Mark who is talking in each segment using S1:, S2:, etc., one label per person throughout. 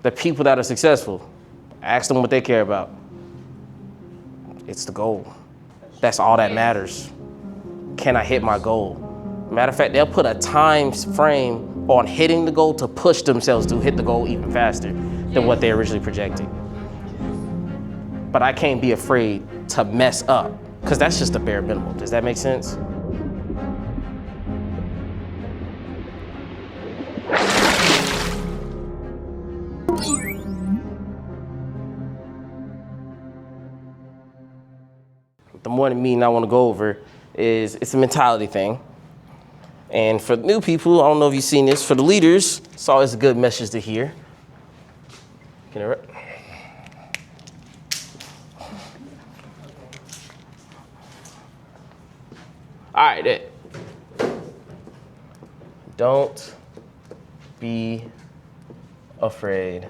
S1: The people that are successful, ask them what they care about. It's the goal. That's all that matters. Can I hit my goal? Matter of fact, they'll put a time frame on hitting the goal to push themselves to hit the goal even faster than what they originally projected. But I can't be afraid to mess up, because that's just the bare minimum. Does that make sense? The morning meeting I want to go over is, it's a mentality thing. And for new people, I don't know if you've seen this, for the leaders, it's always a good message to hear. Can I write? All right, don't be afraid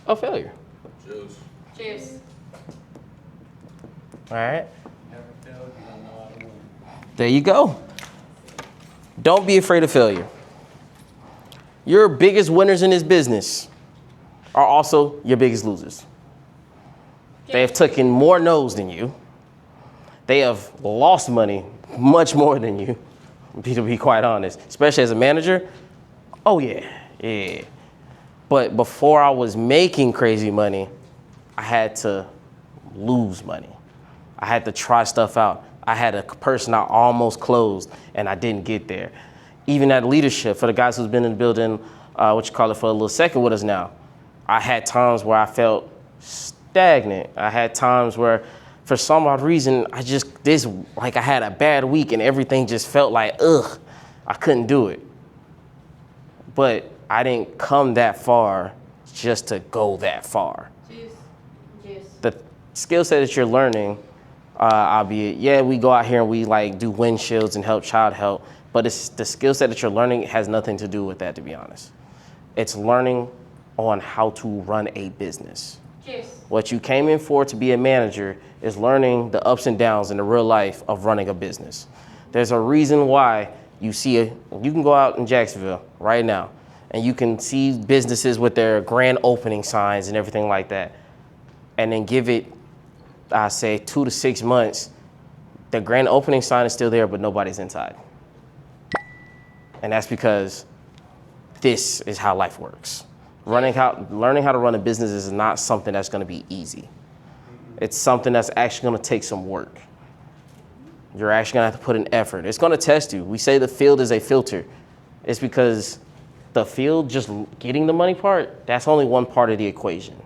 S1: of failure.
S2: Cheers.
S3: Cheers.
S1: All right.
S2: Never failed, you don't know how to win.
S1: There you go. Don't be afraid of failure. Your biggest winners in this business are also your biggest losers. They have taken more no's than you. They have lost money much more than you, to be quite honest, especially as a manager. Oh yeah. But before I was making crazy money, I had to lose money. I had to try stuff out. I had a person I almost closed and I didn't get there. Even at leadership, for the guys who's been in the building, for a little second with us now, I had times where I felt stagnant. I had times where, for some odd reason, I had a bad week and everything just felt like, ugh, I couldn't do it. But I didn't come that far just to go that far.
S3: Cheers.
S1: The skill set that you're learning, albeit, we go out here and we do windshields and help child help, but it's the skill set that you're learning has nothing to do with that, to be honest. It's learning on how to run a business.
S3: Cheers.
S1: What you came in for to be a manager is learning the ups and downs in the real life of running a business. There's a reason why you can go out in Jacksonville right now and you can see businesses with their grand opening signs and everything like that. And then give it, I say 2 to 6 months, the grand opening sign is still there, but nobody's inside. And that's because this is how life works. Learning how to run a business is not something that's gonna be easy. It's something that's actually gonna take some work. You're actually gonna have to put in effort. It's gonna test you. We say the field is a filter. It's because the field, just getting the money part, that's only one part of the equation.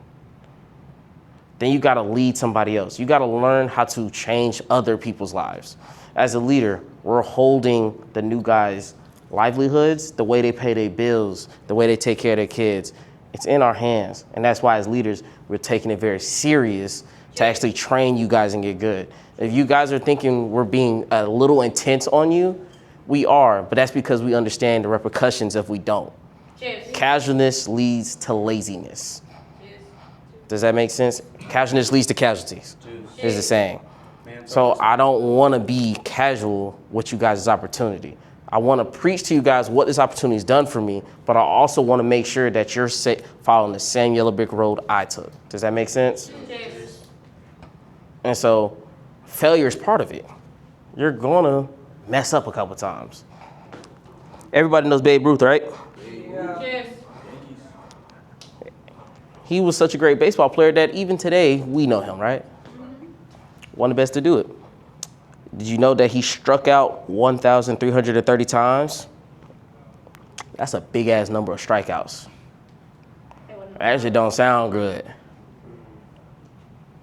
S1: Then you gotta lead somebody else. You gotta learn how to change other people's lives. As a leader, we're holding the new guys' livelihoods, the way they pay their bills, the way they take care of their kids. It's in our hands. And that's why as leaders, we're taking it very serious to actually train you guys and get good. If you guys are thinking we're being a little intense on you, we are, but that's because we understand the repercussions if we don't.
S3: Cheers.
S1: Casualness leads to laziness.
S3: Cheers.
S1: Does that make sense? Casualness leads to casualties, is the saying.
S2: Man,
S1: So I don't want to be casual with you guys' opportunity. I want to preach to you guys what this opportunity has done for me, but I also want to make sure that you're following the same yellow brick road I took. Does that make sense?
S3: Cheers.
S1: And so failure is part of it. You're going to mess up a couple times. Everybody knows Babe Ruth, right?
S3: Cheers.
S1: He was such a great baseball player that even today we know him, right? One of the best to do it. Did you know that he struck out 1,330 times? That's a big ass number of strikeouts. Actually don't sound good.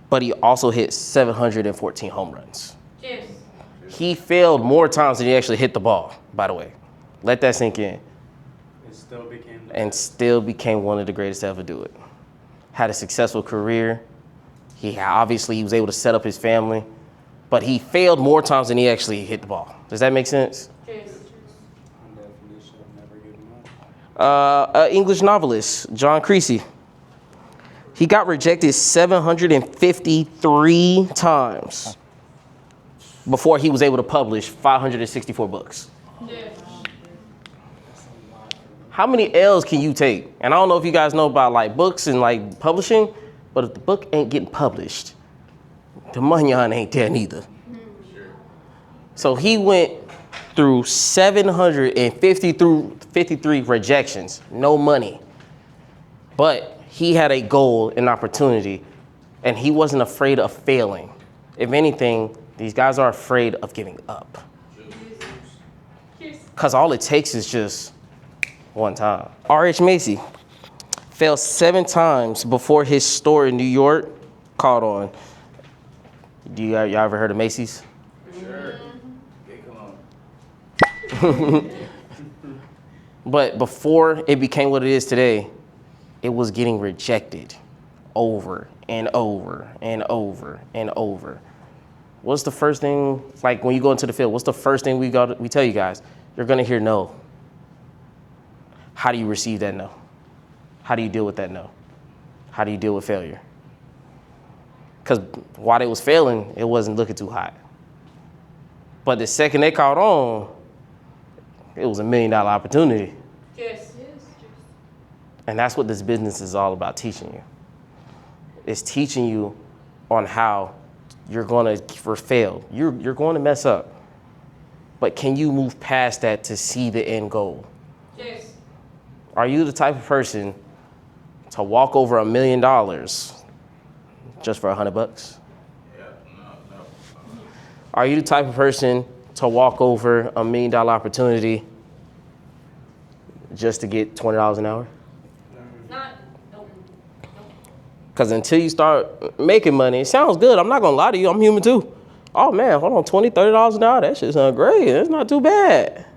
S1: But he also hit 714 home runs.
S3: Cheers.
S1: He failed more times than he actually hit the ball, by the way. Let that sink in.
S2: It
S1: still became one of the greatest to ever do it. Had a successful career. He was able to set up his family, but he failed more times than he actually hit the ball. Does that make sense?
S3: Cheers.
S2: definition of never giving up.
S1: English novelist, John Creasy. He got rejected 753 times before he was able to publish 564 books.
S3: Yeah.
S1: How many L's can you take? And I don't know if you guys know about like books and like publishing, but if the book ain't getting published, the money on ain't there neither. So he went through 753 rejections, no money. But he had a goal, an opportunity, and he wasn't afraid of failing. If anything, these guys are afraid of giving up. Because all it takes is just one time. R.H. Macy failed 7 times before his store in New York caught on. Y'all ever heard of Macy's?
S2: Sure. Okay, come on.
S1: But before it became what it is today, it was getting rejected over and over and over and over. What's the first thing, like when you go into the field, what's the first thing we tell you guys? You're gonna hear no. How do you receive that no? How do you deal with that no? How do you deal with failure? Because while they was failing, it wasn't looking too hot. But the second they caught on, it was $1 million opportunity.
S3: Yes.
S1: And that's what this business is all about teaching you. It's teaching you on how you're gonna fail. You're going to mess up. But can you move past that to see the end goal?
S3: Yes.
S1: Are you the type of person to walk over $1 million just for $100?
S2: Yeah, no.
S1: Are you the type of person to walk over $1 million opportunity just to get $20 an hour?
S3: Not. Nope.
S1: Because until you start making money, it sounds good. I'm not going to lie to you. I'm human too. Oh, man, hold on, $20, $30 an hour. That shit sounds great. That's not too bad.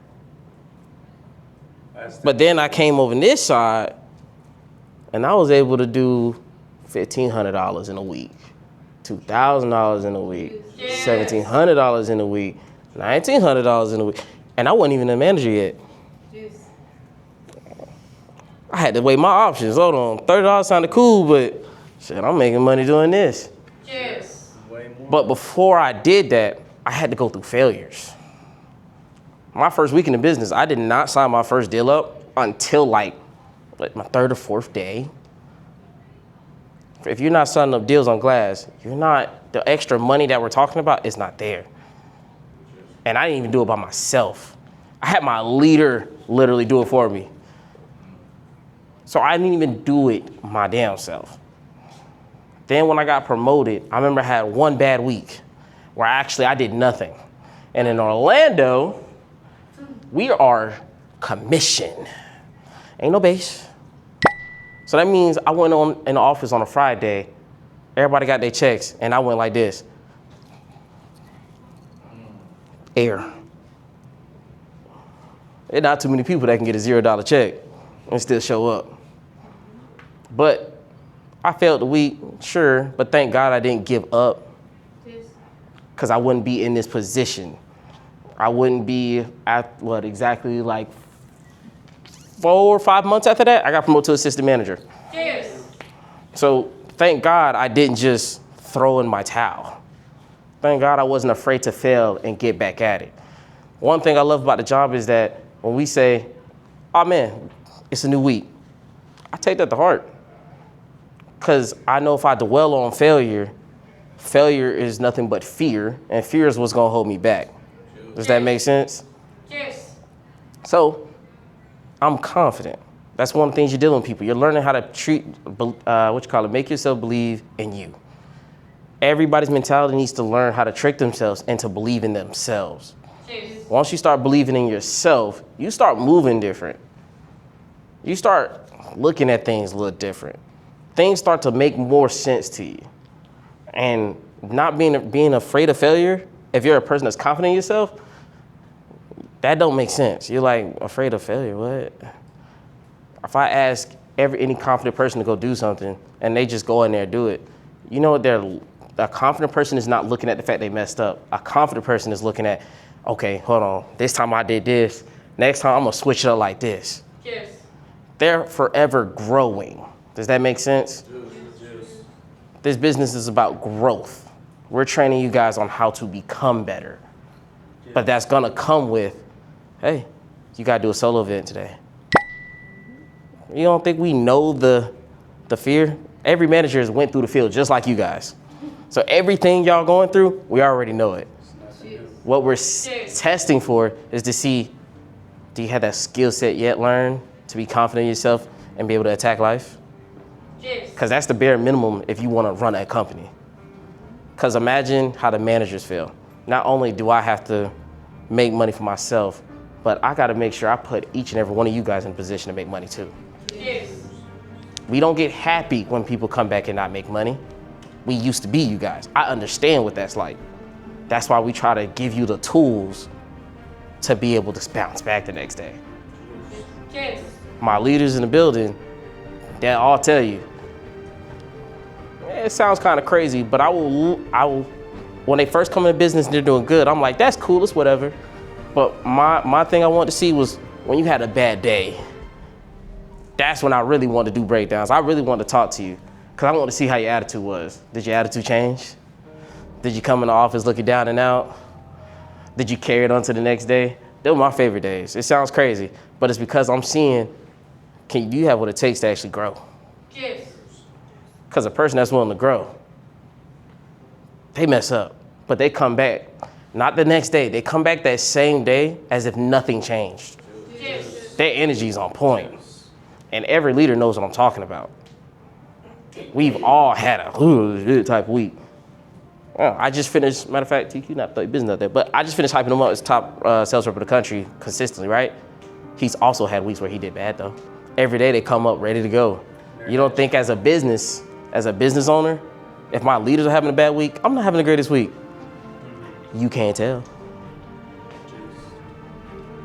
S1: But then I came over this side, and I was able to do $1,500 in a week, $2,000 in a week,
S3: Yes.
S1: $1,700 in a week, $1,900 in a week. And I wasn't even a manager yet.
S3: Yes.
S1: I had to weigh my options. Hold on, $30 sounded cool, but shit, I'm making money doing this.
S3: Yes.
S2: Way more.
S1: But before I did that, I had to go through failures. My first week in the business, I did not sign my first deal up until like my 3rd or 4th day. If you're not signing up deals on glass, the extra money that we're talking about is not there. And I didn't even do it by myself. I had my leader literally do it for me. So I didn't even do it my damn self. Then when I got promoted, I remember I had one bad week where I did nothing. And in Orlando, we are commission. Ain't no base. So that means I went in the office on a Friday, everybody got their checks, and I went like this. Air. There's not too many people that can get a $0 check and still show up. But I failed the week, sure, but thank God I didn't give up,
S3: Yes.
S1: because I wouldn't be in this position. I wouldn't be at exactly like 4 or 5 months after that, I got promoted to assistant manager.
S3: Yes.
S1: So thank God I didn't just throw in my towel. Thank God I wasn't afraid to fail and get back at it. One thing I love about the job is that when we say, oh man, it's a new week, I take that to heart. Because I know if I dwell on failure is nothing but fear, and fear is what's gonna hold me back. Does that make sense?
S3: Yes.
S1: So I'm confident. That's one of the things you're dealing with people. You're learning how to make yourself believe in you. Everybody's mentality needs to learn how to trick themselves and to believe in themselves.
S3: Yes.
S1: Once you start believing in yourself, you start moving different. You start looking at things a little different. Things start to make more sense to you. And not being afraid of failure, if you're a person that's confident in yourself, that don't make sense. You're like, afraid of failure, what? If I ask any confident person to go do something and they just go in there and do it, you know what a confident person is not looking at the fact they messed up. A confident person is looking at, okay, hold on, this time I did this, next time I'm gonna switch it up like this.
S3: Yes.
S1: They're forever growing. Does that make sense?
S2: Yes.
S1: This business is about growth. We're training you guys on how to become better. But that's gonna come with, hey, you gotta do a solo event today. You don't think we know the fear? Every manager has went through the field just like you guys. So everything y'all going through, we already know it. What we're testing for is to see, do you have that skill set yet learned to be confident in yourself and be able to attack life? Because that's the bare minimum if you want to run a company. Because imagine how the managers feel. Not only do I have to make money for myself, but I got to make sure I put each and every one of you guys in a position to make money too. We don't get happy when people come back and not make money. We used to be you guys. I understand what that's like. That's why we try to give you the tools to be able to bounce back the next day. My leaders in the building, they'll all tell you, it sounds kind of crazy, but I will, when they first come into business and they're doing good, I'm like, that's cool, it's whatever. But my thing I wanted to see was when you had a bad day, that's when I really wanted to do breakdowns. I really wanted to talk to you because I wanted to see how your attitude was. Did your attitude change? Did you come in the office looking down and out? Did you carry it on to the next day? They were my favorite days. It sounds crazy, but it's because I'm seeing, do you have what it takes to actually grow? Because a person that's willing to grow, they mess up, but they come back. Not the next day. They come back that same day as if nothing changed. Their energy is on point. And every leader knows what I'm talking about. We've all had a type week. I just finished, matter of fact, TQ not business out there, but I just finished hyping him up as top sales rep of the country consistently, right? He's also had weeks where he did bad though. Every day they come up ready to go. You don't think as a business owner, if my leaders are having a bad week, I'm not having the greatest week. You can't tell.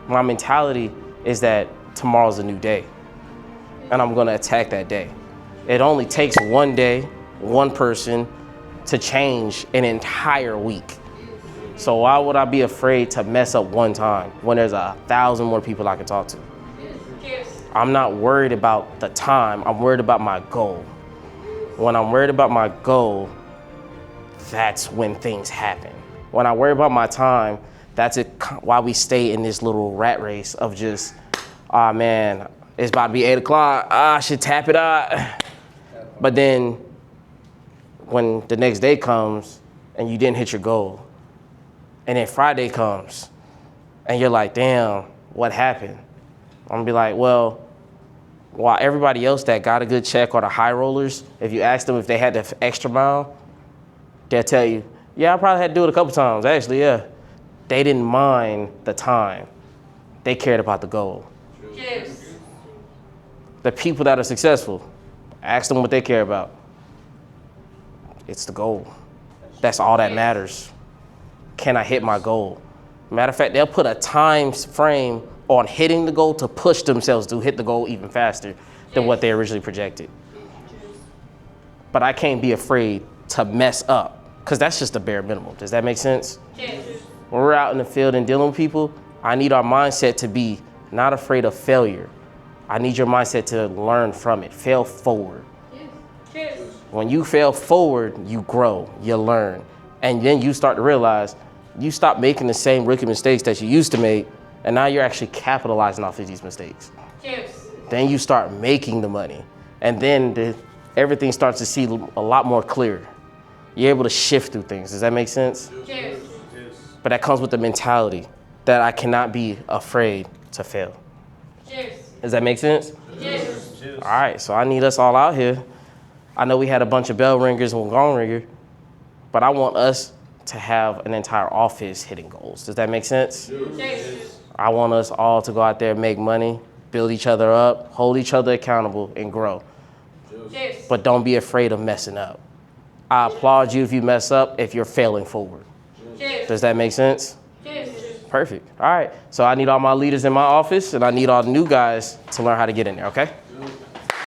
S1: My mentality is that tomorrow's a new day and I'm gonna attack that day. It only takes one day, one person to change an entire week. So why would I be afraid to mess up one time when there's 1,000 more people I can talk to? I'm not worried about the time, I'm worried about my goal. When I'm worried about my goal, that's when things happen. When I worry about my time, that's why we stay in this little rat race of just, oh man, it's about to be 8 o'clock, I should tap it out. But then when the next day comes and you didn't hit your goal, and then Friday comes and you're like, damn, what happened? I'm gonna be like, well, while everybody else that got a good check or the high rollers, if you ask them if they had the extra mile, they'll tell you, yeah, I probably had to do it a couple times, actually, yeah. They didn't mind the time. They cared about the goal. The people that are successful, ask them what they care about. It's the goal. That's all that matters. Can I hit my goal? Matter of fact, they'll put a time frame on hitting the goal to push themselves to hit the goal even faster than what they originally projected. But I can't be afraid to mess up because that's just the bare minimum. Does that make sense? When we're out in the field and dealing with people, I need our mindset to be not afraid of failure. I need your mindset to learn from it. Fail forward. When you fail forward, you grow, you learn. And then you start to realize you stop making the same rookie mistakes that you used to make, and now you're actually capitalizing off of these mistakes. Then you start making the money, and then everything starts to see a lot more clear. You're able to shift through things. Does that make sense? But that comes with the mentality that I cannot be afraid to fail. Does that make sense? All right, so I need us all out here. I know we had a bunch of bell ringers and gong ringer, but I want us to have an entire office hitting goals. Does that make sense? I want us all to go out there and make money, build each other up, hold each other accountable, and grow. But don't be afraid of messing up. I applaud you if you mess up, if you're failing forward. Does that make sense? Perfect. All right. So I need all my leaders in my office, and I need all the new guys to learn how to get in there, okay?